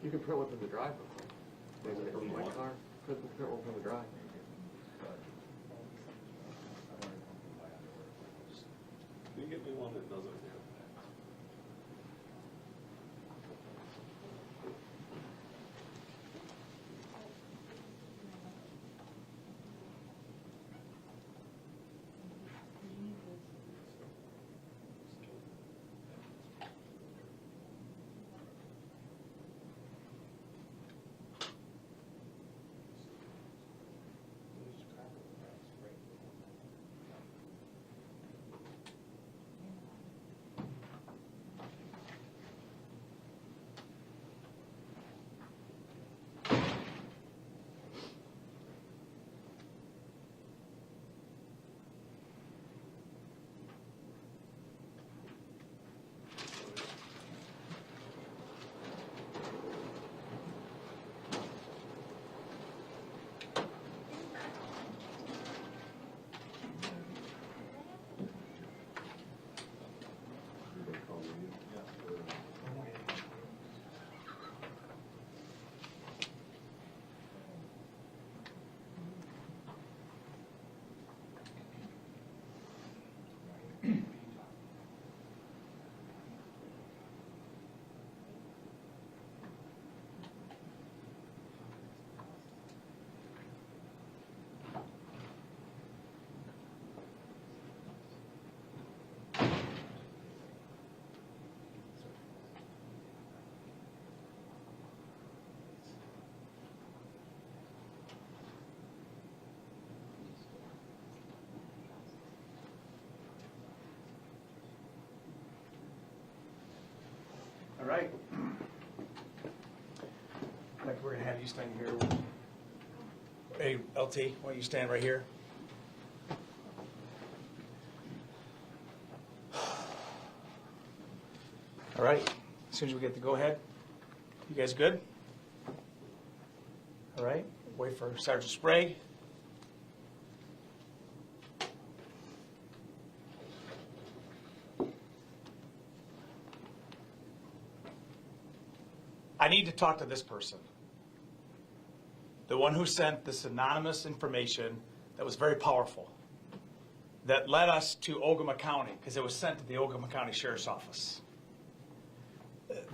You can print one from the drive real quick. Maybe from my car. Print one from the drive. Can you get me one that doesn't have that? All right. Like we're gonna have you stand here. Hey, LT, why don't you stand right here? All right. As soon as we get the go ahead, you guys good? All right. Wait for Sergeant Sprague. I need to talk to this person. The one who sent this anonymous information that was very powerful, that led us to Ogama County, because it was sent to the Ogama County Sheriff's Office.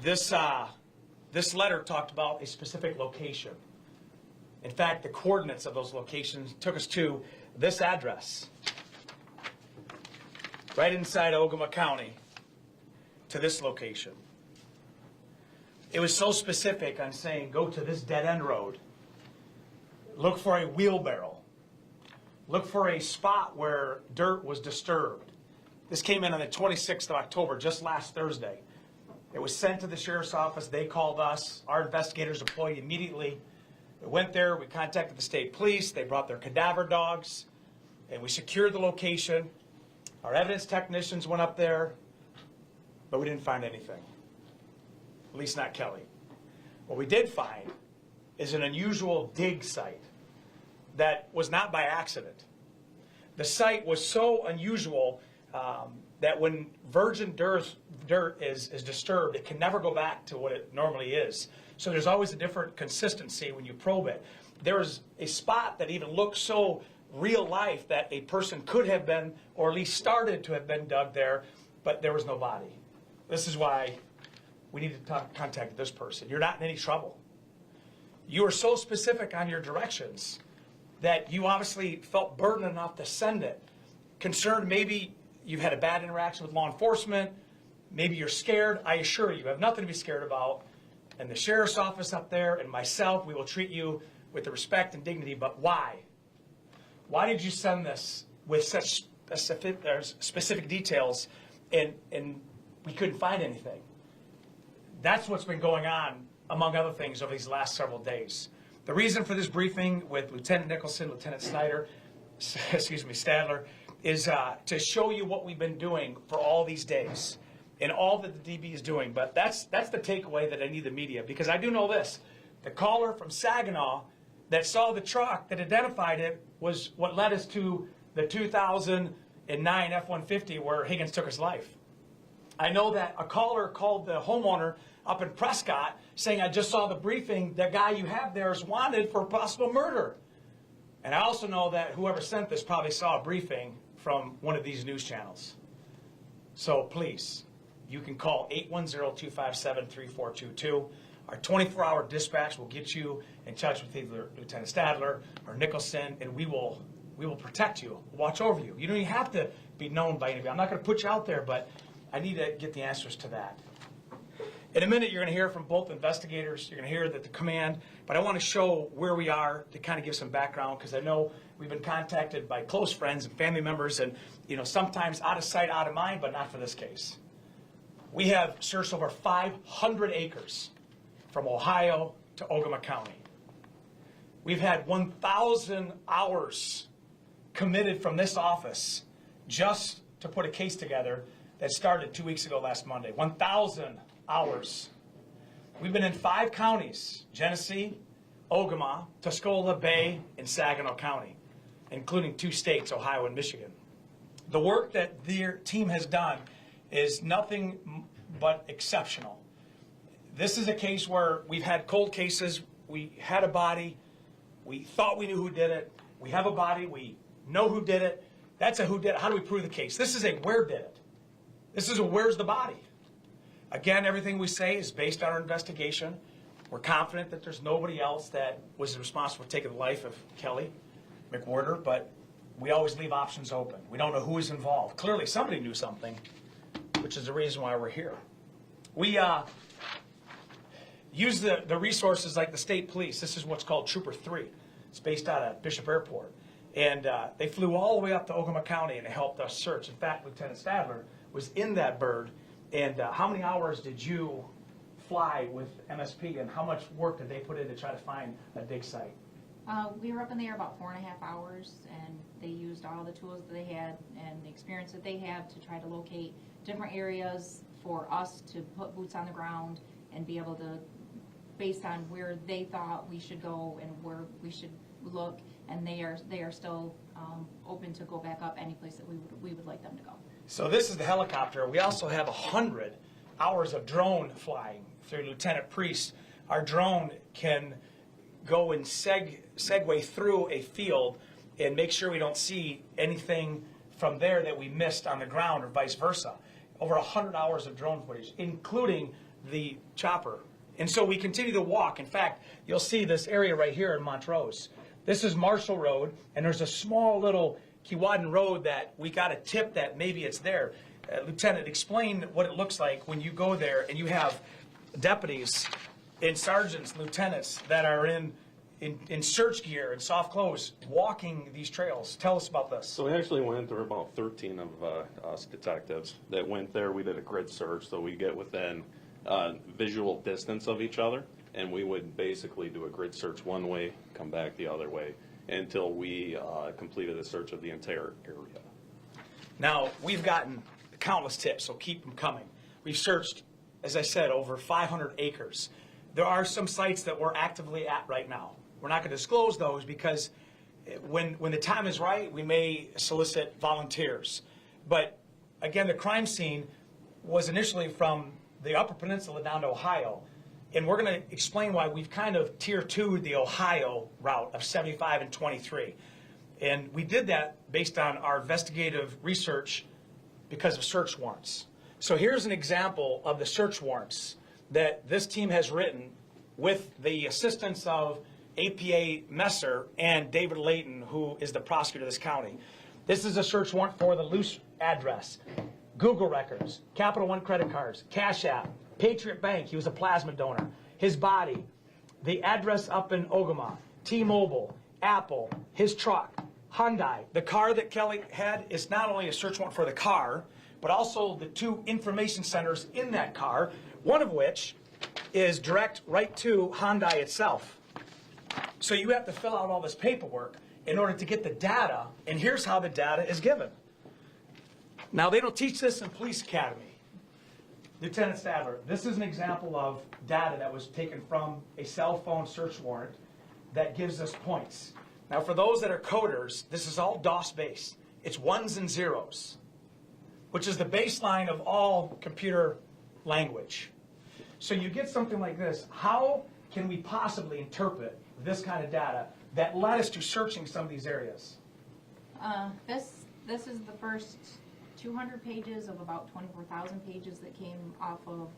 This letter talked about a specific location. In fact, the coordinates of those locations took us to this address, right inside Ogama County, to this location. It was so specific on saying, go to this dead-end road, look for a wheelbarrow, look for a spot where dirt was disturbed. This came in on the 26th of October, just last Thursday. It was sent to the Sheriff's Office. They called us. Our investigators deployed immediately. We went there. We contacted the state police. They brought their cadaver dogs, and we secured the location. Our evidence technicians went up there, but we didn't find anything. At least not Kelly. What we did find is an unusual dig site that was not by accident. The site was so unusual that when virgin dirt is disturbed, it can never go back to what it normally is. So there's always a different consistency when you probe it. There is a spot that even looks so real life that a person could have been, or at least started to have been dug there, but there was no body. This is why we need to contact this person. You're not in any trouble. You were so specific on your directions that you obviously felt burdened enough to send it. Concerned maybe you've had a bad interaction with law enforcement, maybe you're scared. I assure you have nothing to be scared about. And the Sheriff's Office up there and myself, we will treat you with the respect and dignity. But why? Why did you send this with such specific details and we couldn't find anything? That's what's been going on, among other things, over these last several days. The reason for this briefing with Lieutenant Nicholson, Lieutenant Stadler, is to show you what we've been doing for all these days and all that the DB is doing. But that's the takeaway that I need the media, because I do know this. The caller from Saginaw that saw the truck that identified it was what led us to the 2009 F-150 where Higgins took his life. I know that a caller called the homeowner up in Prescott saying, I just saw the briefing, the guy you have there is wanted for possible murder. And I also know that whoever sent this probably saw a briefing from one of these news channels. So please, you can call 810-257-3422. Our 24-hour dispatch will get you in touch with either Lieutenant Stadler or Nicholson, and we will protect you, watch over you. You don't even have to be known by anybody. I'm not going to put you out there, but I need to get the answers to that. In a minute, you're going to hear from both investigators. You're going to hear that the command, but I want to show where we are to kind of give some background, because I know we've been contacted by close friends and family members, and sometimes out of sight, out of mind, but not for this case. We have searched over 500 acres from Ohio to Ogama County. We've had 1,000 hours committed from this office just to put a case together that started 2 weeks ago last Monday. 1,000 hours. We've been in 5 counties: Genesee, Ogama, Tuscola, Bay, and Saginaw County, including 2 states, Ohio and Michigan. The work that their team has done is nothing but exceptional. This is a case where we've had cold cases. We had a body. We thought we knew who did it. We have a body. We know who did it. That's a who did it. How do we prove the case? This is a where did it. This is a where's the body. Again, everything we say is based on our investigation. We're confident that there's nobody else that was responsible for taking the life of Kelly McWhirter, but we always leave options open. We don't know who is involved. Clearly, somebody knew something, which is the reason why we're here. We use the resources like the state police. This is what's called Trooper 3. It's based out of Bishop Airport. And they flew all the way up to Ogama County and they helped us search. In fact, Lieutenant Stadler was in that bird. And how many hours did you fly with MSP, and how much work did they put in to try to find a dig site? We were up in the air about 4.5 hours, and they used all the tools that they had and the experience that they have to try to locate different areas for us to put boots on the ground and be able to, based on where they thought we should go and where we should look, and they are still open to go back up any place that we would like them to go. So this is the helicopter. We also have 100 hours of drone flying through Lieutenant Priest. Our drone can go and segue through a field and make sure we don't see anything from there that we missed on the ground or vice versa. Over 100 hours of drone footage, including the chopper. And so we continue to walk. In fact, you'll see this area right here in Montrose. This is Marshall Road, and there's a small little Keewatin Road that we got a tip that maybe it's there. Lieutenant, explain what it looks like when you go there and you have deputies and sergeants, lieutenants that are in search gear and soft clothes walking these trails. Tell us about this. So we actually went, there were about 13 of us detectives that went there. We did a grid search, so we get within visual distance of each other, and we would basically do a grid search one way, come back the other way, until we completed a search of the entire area. Now, we've gotten countless tips, so keep them coming. We've searched, as I said, over 500 acres. There are some sites that we're actively at right now. We're not going to disclose those because when the time is right, we may solicit volunteers. But again, the crime scene was initially from the Upper Peninsula down to Ohio. And we're going to explain why we've kind of tier 2'd the Ohio route of 75 and 23. And we did that based on our investigative research because of search warrants. So here's an example of the search warrants that this team has written with the assistance of APA Messer and David Layton, who is the prosecutor of this county. This is a search warrant for the loose address, Google records, Capital One credit cards, Cash App, Patriot Bank, he was a plasma donor, his body, the address up in Ogama, T-Mobile, Apple, his truck, Hyundai. The car that Kelly had is not only a search warrant for the car, but also the 2 information centers in that car, one of which is direct right to Hyundai itself. So you have to fill out all this paperwork in order to get the data, and here's how the data is given. Now, they don't teach this in Police Academy. Lieutenant Stadler, this is an example of data that was taken from a cell phone search warrant that gives us points. Now, for those that are coders, this is all DOS-based. It's ones and zeros, which is the baseline of all computer language. So you get something like this. How can we possibly interpret this kind of data that led us to searching some of these areas? This is the first 200 pages of about 24,000 pages that came off of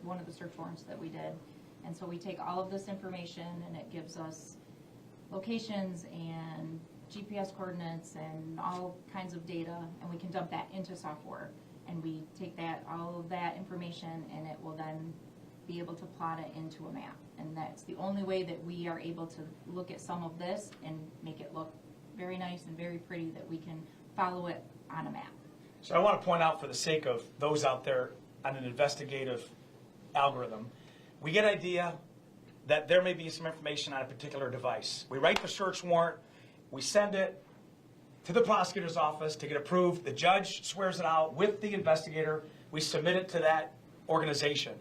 one of the search warrants that we did. And so we take all of this information and it gives us locations and GPS coordinates and all kinds of data, and we can dump that into software. And we take all of that information, and it will then be able to plot it into a map. And that's the only way that we are able to look at some of this and make it look very nice and very pretty, that we can follow it on a map. So I want to point out, for the sake of those out there on an investigative algorithm, we get an idea that there may be some information on a particular device. We write the search warrant, we send it to the prosecutor's office to get approved. The judge swears it out with the investigator. We submit it to that organization.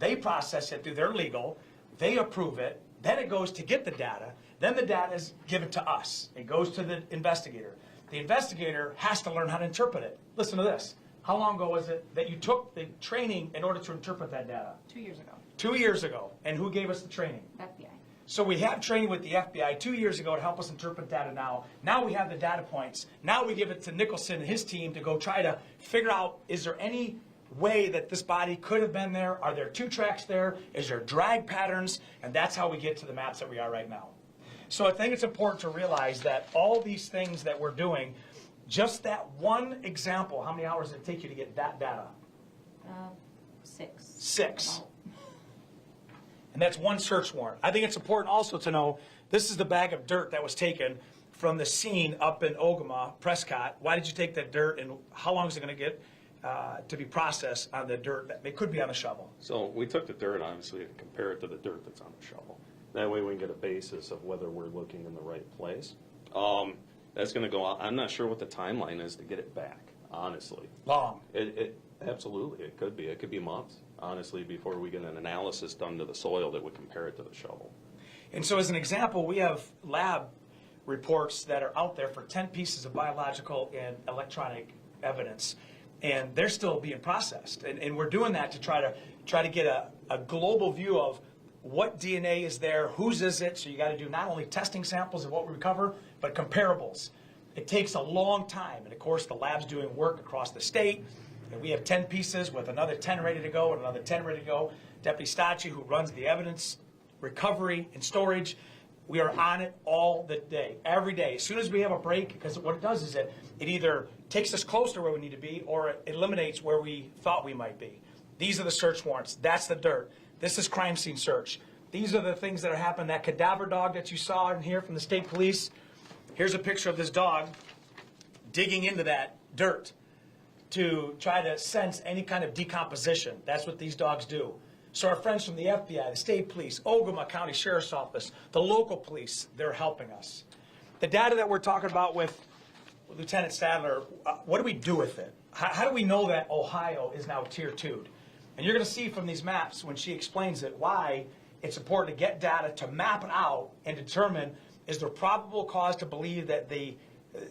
They process it through their legal. They approve it. Then it goes to get the data. Then the data is given to us. It goes to the investigator. The investigator has to learn how to interpret it. Listen to this. How long ago was it that you took the training in order to interpret that data? 2 years ago, 2 years ago. And who gave us the training? FBI. So we have training with the FBI 2 years ago to help us interpret data now. Now we have the data points. Now we give it to Nicholson and his team to go try to figure out, is there any way that this body could have been there? Are there 2 tracks there? Is there drag patterns? And that's how we get to the maps that we are right now. So I think it's important to realize that all these things that we're doing, just that one example, how many hours did it take you to get that data? 6. 6. About. And that's one search warrant. I think it's important also to know this is the bag of dirt that was taken from the scene up in Ogama, Prescott. Why did you take that dirt, and how long is it going to get to be processed on the dirt that it could be on the shovel? So we took the dirt, obviously, and compare it to the dirt that's on the shovel. That way we can get a basis of whether we're looking in the right place. That's going to go out. I'm not sure what the timeline is to get it back, honestly. Long. Absolutely, it could be. It could be months, honestly, before we get an analysis done to the soil that would compare it to the shovel. And so as an example, we have lab reports that are out there for 10 pieces of biological and electronic evidence, and they're still being processed. And we're doing that to try to get a global view of what DNA is there, whose is it. So you got to do not only testing samples of what we recover, but comparables. It takes a long time, and of course the lab's doing work across the state, and we have 10 pieces with another 10 ready to go and another 10 ready to go. Deputy Stacci, who runs the evidence recovery and storage, we are on it all the day, every day. As soon as we have a break, because what it does is it either takes us closer to where we need to be, or it eliminates where we thought we might be. These are the search warrants. That's the dirt. This is crime scene search. These are the things that are happening. That cadaver dog that you saw in here from the state police. Here's a picture of this dog digging into that dirt to try to sense any kind of decomposition. That's what these dogs do. So our friends from the FBI, the state police, Ogama County Sheriff's Office, the local police, they're helping us. The data that we're talking about with Lieutenant Stadler, what do we do with it? How do we know that Ohio is now Tier 2'd? And you're going to see from these maps, when she explains it, why it's important to get data to map it out and determine, is there probable cause to believe that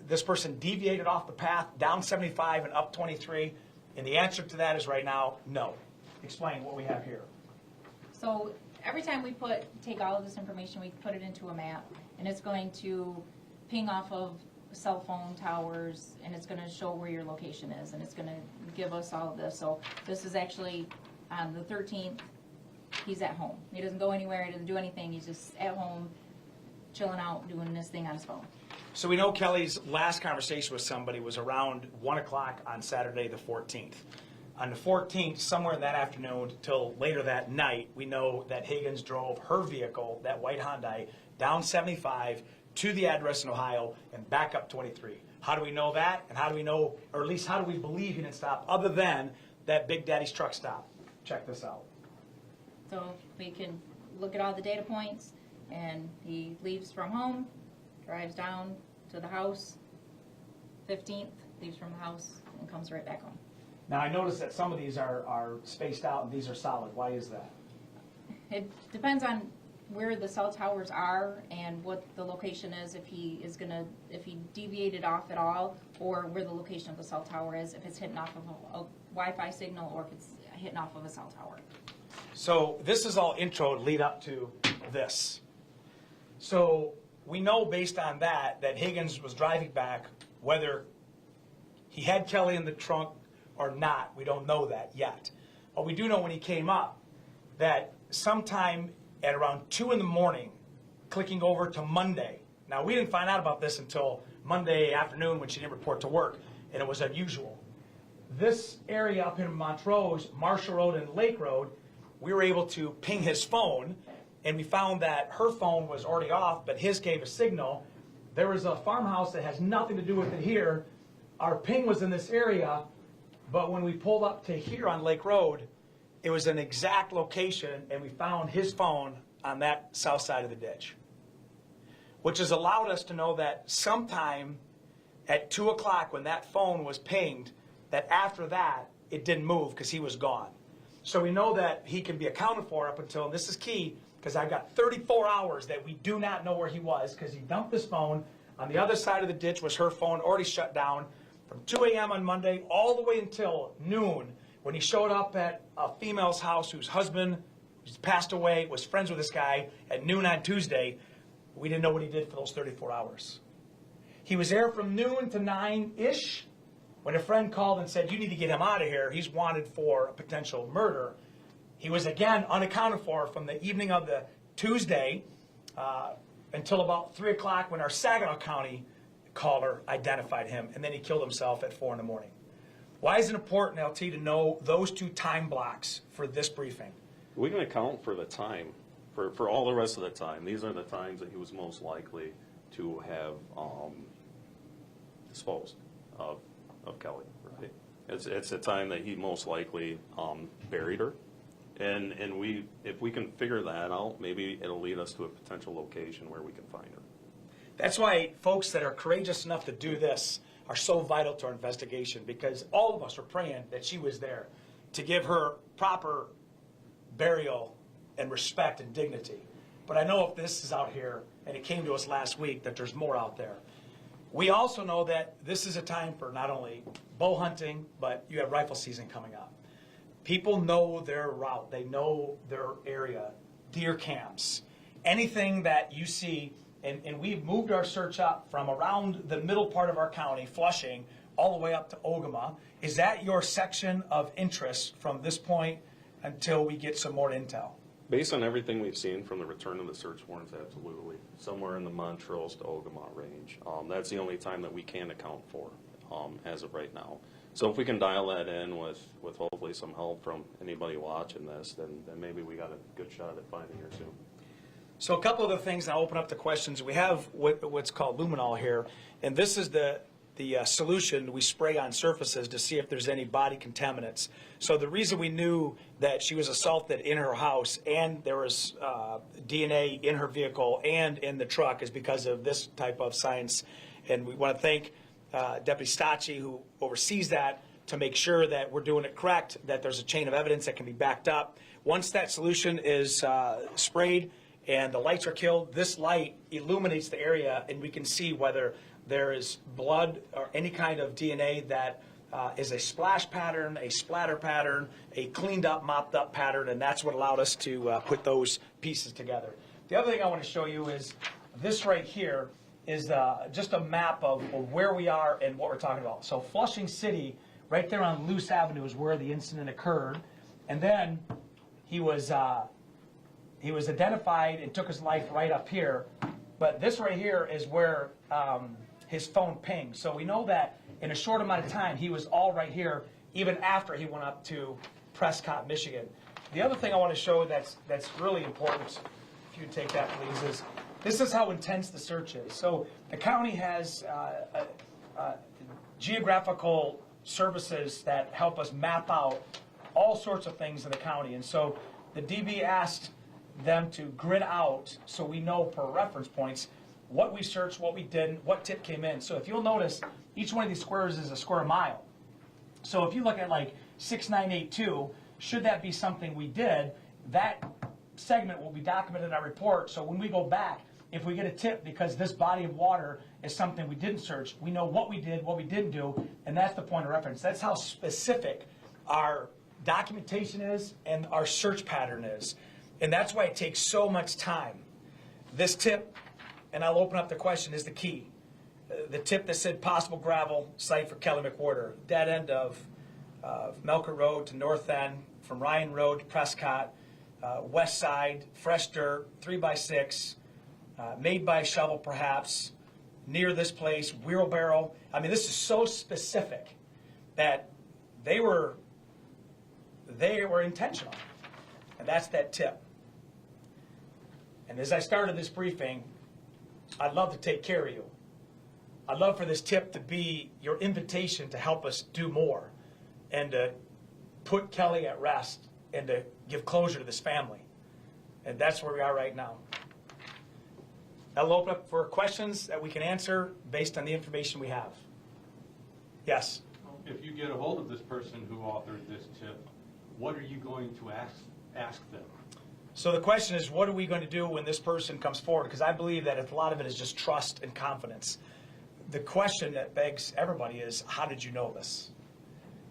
this person deviated off the path down 75 and up 23? And the answer to that is right now, no. Explain what we have here. So every time we take all of this information, we put it into a map, and it's going to ping off of cell phone towers, and it's going to show where your location is, and it's going to give us all of this. So this is actually on the 13th. He's at home. He doesn't go anywhere. He doesn't do anything. He's just at home, chilling out, doing this thing on his phone. So we know Kelly's last conversation with somebody was around 1 o'clock on Saturday the 14th. On the 14th, somewhere in that afternoon till later that night, we know that Higgins drove her vehicle, that white Hyundai, down 75 to the address in Ohio and back up 23. How do we know that? And how do we know, or at least how do we believe he didn't stop, other than that Big Daddy's truck stop? Check this out. So we can look at all the data points, and he leaves from home, drives down to the house, 15th, leaves from the house, and comes right back home. Now, I noticed that some of these are spaced out and these are solid. Why is that? It depends on where the cell towers are and what the location is, if he deviated off at all, or where the location of the cell tower is, if it's hitting off of a Wi-Fi signal or if it's hitting off of a cell tower. So this is all intro to lead up to this. So we know based on that Higgins was driving back, whether he had Kelly in the trunk or not. We don't know that yet. But we do know when he came up that sometime at around 2 in the morning, clicking over to Monday. Now, we didn't find out about this until Monday afternoon when she didn't report to work, and it was unusual. This area up in Montrose, Marshall Road and Lake Road, we were able to ping his phone, and we found that her phone was already off, but his gave a signal. There was a farmhouse that has nothing to do with it here. Our ping was in this area, but when we pulled up to here on Lake Road, it was an exact location, and we found his phone on that south side of the ditch, which has allowed us to know that sometime at 2 o'clock when that phone was pinged, that after that, it didn't move because he was gone. So we know that he can be accounted for up until, and this is key, because I've got 34 hours that we do not know where he was because he dumped his phone. On the other side of the ditch was her phone, already shut down from 2 a.m. on Monday all the way until noon when he showed up at a female's house whose husband, who's passed away, was friends with this guy at noon on Tuesday. We didn't know what he did for those 34 hours. He was there from noon to 9-ish when a friend called and said, you need to get him out of here. He's wanted for a potential murder. He was again unaccounted for from the evening of the Tuesday until about 3 o'clock when our Saginaw County caller identified him, and then he killed himself at 4 in the morning. Why is it important, LT, to know those 2 time blocks for this briefing? We can account for the time, for all the rest of the time. These are the times that he was most likely to have disposed of Kelly, right? It's the time that he most likely buried her. And if we can figure that out, maybe it'll lead us to a potential location where we can find her. That's why folks that are courageous enough to do this are so vital to our investigation, because all of us are praying that she was there to give her proper burial and respect and dignity. But I know if this is out here, and it came to us last week, that there's more out there. We also know that this is a time for not only bow hunting, but you have rifle season coming up. People know their route. They know their area, deer camps, anything that you see. And we've moved our search up from around the middle part of our county, Flushing, all the way up to Ogama. Is that your section of interest from this point until we get some more intel? Based on everything we've seen from the return of the search warrants, absolutely. Somewhere in the Montrose to Ogama range. That's the only time that we can account for as of right now. So if we can dial that in with hopefully some help from anybody watching this, then maybe we got a good shot at finding her soon. So a couple of the things, and I'll open up the questions. We have what's called luminol here, and this is the solution we spray on surfaces to see if there's any body contaminants. So the reason we knew that she was assaulted in her house and there was DNA in her vehicle and in the truck is because of this type of science. And we want to thank Deputy Stacci, who oversees that, to make sure that we're doing it correct, that there's a chain of evidence that can be backed up. Once that solution is sprayed and the lights are killed, this light illuminates the area and we can see whether there is blood or any kind of DNA that is a splash pattern, a splatter pattern, a cleaned up, mopped up pattern, and that's what allowed us to put those pieces together. The other thing I want to show you is this right here is just a map of where we are and what we're talking about. So Flushing City, right there on Luce Avenue is where the incident occurred, and then he was identified and took his life right up here. But this right here is where his phone pinged. So we know that in a short amount of time, he was all right here, even after he went up to Prescott, Michigan. The other thing I want to show that's really important, if you take that, please, is this is how intense the search is. So the county has geographical services that help us map out all sorts of things in the county. And so the DB asked them to grid out so we know per reference points what we searched, what we didn't, what tip came in. So if you'll notice, each one of these squares is a square mile. So if you look at like 6982, should that be something we did, that segment will be documented in our report. So when we go back, if we get a tip because this body of water is something we didn't search, we know what we did, what we didn't do, and that's the point of reference. That's how specific our documentation is and our search pattern is. And that's why it takes so much time. This tip, and I'll open up the question, is the key. The tip that said possible gravel site for Kelly McWhirter, dead end of Melker Road to North End, from Ryan Road to Prescott, west side, fresh dirt, 3x6, made by shovel perhaps, near this place, wheelbarrow. I mean, this is so specific that they were intentional, and that's that tip. And as I started this briefing, I'd love to take care of you. I'd love for this tip to be your invitation to help us do more and to put Kelly at rest and to give closure to this family. And that's where we are right now. I'll open up for questions that we can answer based on the information we have. Yes? If you get a hold of this person who authored this tip, what are you going to ask them? So the question is, what are we going to do when this person comes forward? Because I believe that a lot of it is just trust and confidence. The question that begs everybody is, how did you know this?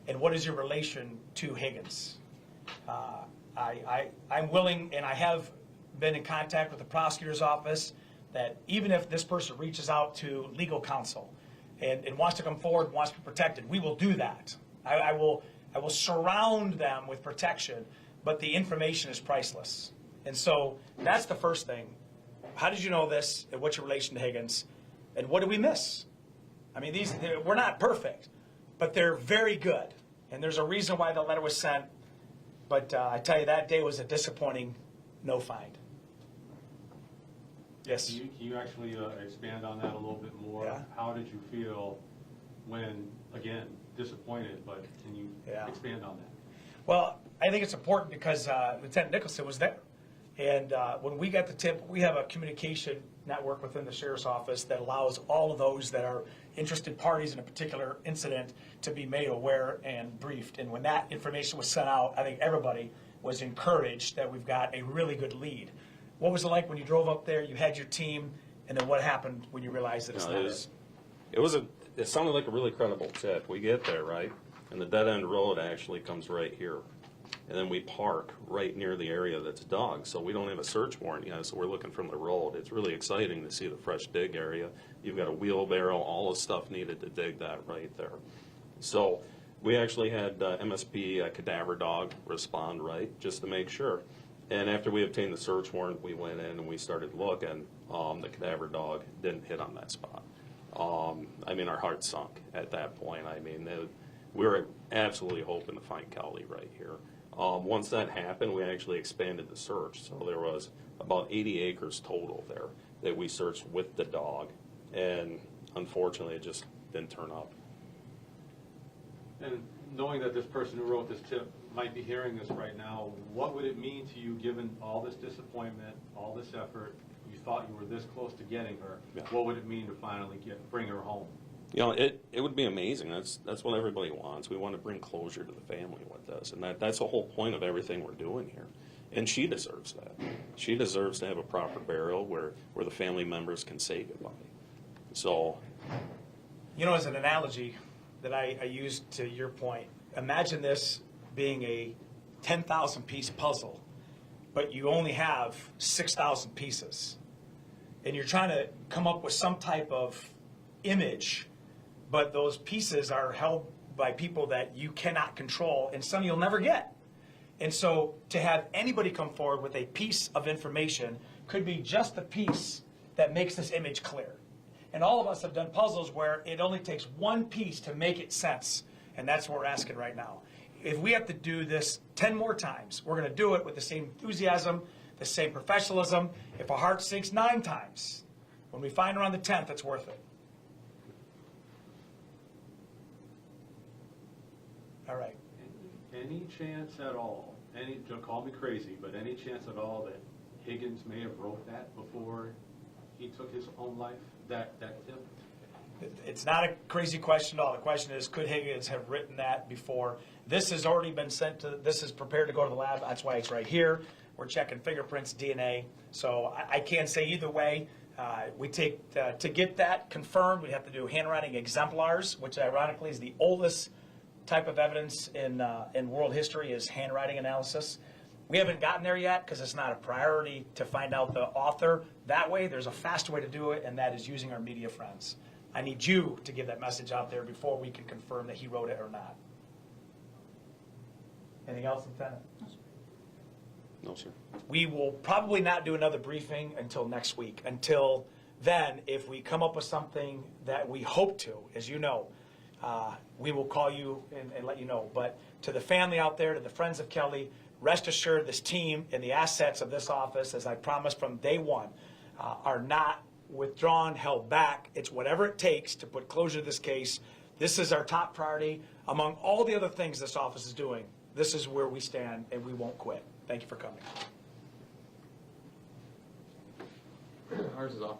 And what is your relation to Higgins? I'm willing, and I have been in contact with the prosecutor's office, that even if this person reaches out to legal counsel and wants to come forward, wants to be protected, we will do that. I will surround them with protection, but the information is priceless. And so that's the first thing. How did you know this, and what's your relation to Higgins? And what did we miss? I mean, we're not perfect, but they're very good. And there's a reason why the letter was sent. But I tell you, that day was a disappointing no find. Yes? Can you actually expand on that a little bit more? Yeah. How did you feel when, again, disappointed, but can you expand on that? Well, I think it's important because Lieutenant Nicholson was there. And when we got the tip, we have a communication network within the sheriff's office that allows all of those that are interested parties in a particular incident to be made aware and briefed. And when that information was sent out, I think everybody was encouraged that we've got a really good lead. What was it like when you drove up there, you had your team, and then what happened when you realized that it's not it? It sounded like a really credible tip. We get there, right? And the dead end road actually comes right here. And then we park right near the area that's dug, so we don't have a search warrant yet, so we're looking from the road. It's really exciting to see the fresh dig area. You've got a wheelbarrow, all the stuff needed to dig that right there. So we actually had MSP cadaver dog respond right, just to make sure. And after we obtained the search warrant, we went in and we started looking. The cadaver dog didn't hit on that spot. I mean, our heart sunk at that point. I mean, we were absolutely hoping to find Kelly right here. Once that happened, we actually expanded the search. So there was about 80 acres total there that we searched with the dog. And unfortunately, it just didn't turn up. And knowing that this person who wrote this tip might be hearing this right now, what would it mean to you, given all this disappointment, all this effort, you thought you were this close to getting her, what would it mean to finally bring her home? You know, it would be amazing. That's what everybody wants. We want to bring closure to the family with this, and that's the whole point of everything we're doing here. And she deserves that. She deserves to have a proper burial where the family members can say goodbye. So, You know, as an analogy that I used to your point, imagine this being a 10,000 piece puzzle, but you only have 6,000 pieces. And you're trying to come up with some type of image, but those pieces are held by people that you cannot control, and some you'll never get. And so to have anybody come forward with a piece of information could be just the piece that makes this image clear. And all of us have done puzzles where it only takes one piece to make it sense, and that's what we're asking right now. If we have to do this 10 more times, we're going to do it with the same enthusiasm, the same professionalism. If our heart sinks 9 times, when we find her on the 10th, it's worth it. All right. Any chance at all, don't call me crazy, but any chance at all that Higgins may have wrote that before he took his own life, that tip? It's not a crazy question at all. The question is, could Higgins have written that before? This has already been sent to, this is prepared to go to the lab. That's why it's right here. We're checking fingerprints, DNA. So I can't say either way. We take, to get that confirmed, we have to do handwriting exemplars, which ironically is the oldest type of evidence in world history is handwriting analysis. We haven't gotten there yet because it's not a priority to find out the author that way. There's a faster way to do it, and that is using our media friends. I need you to give that message out there before we can confirm that he wrote it or not. Anything else, Lieutenant? No, sir. We will probably not do another briefing until next week. Until then, if we come up with something that we hope to, as you know, we will call you and let you know. But to the family out there, to the friends of Kelly, rest assured this team and the assets of this office, as I promised from day one, are not withdrawn, held back. It's whatever it takes to put closure to this case. This is our top priority. Among all the other things this office is doing, this is where we stand, and we won't quit. Thank you for coming. Ours is off.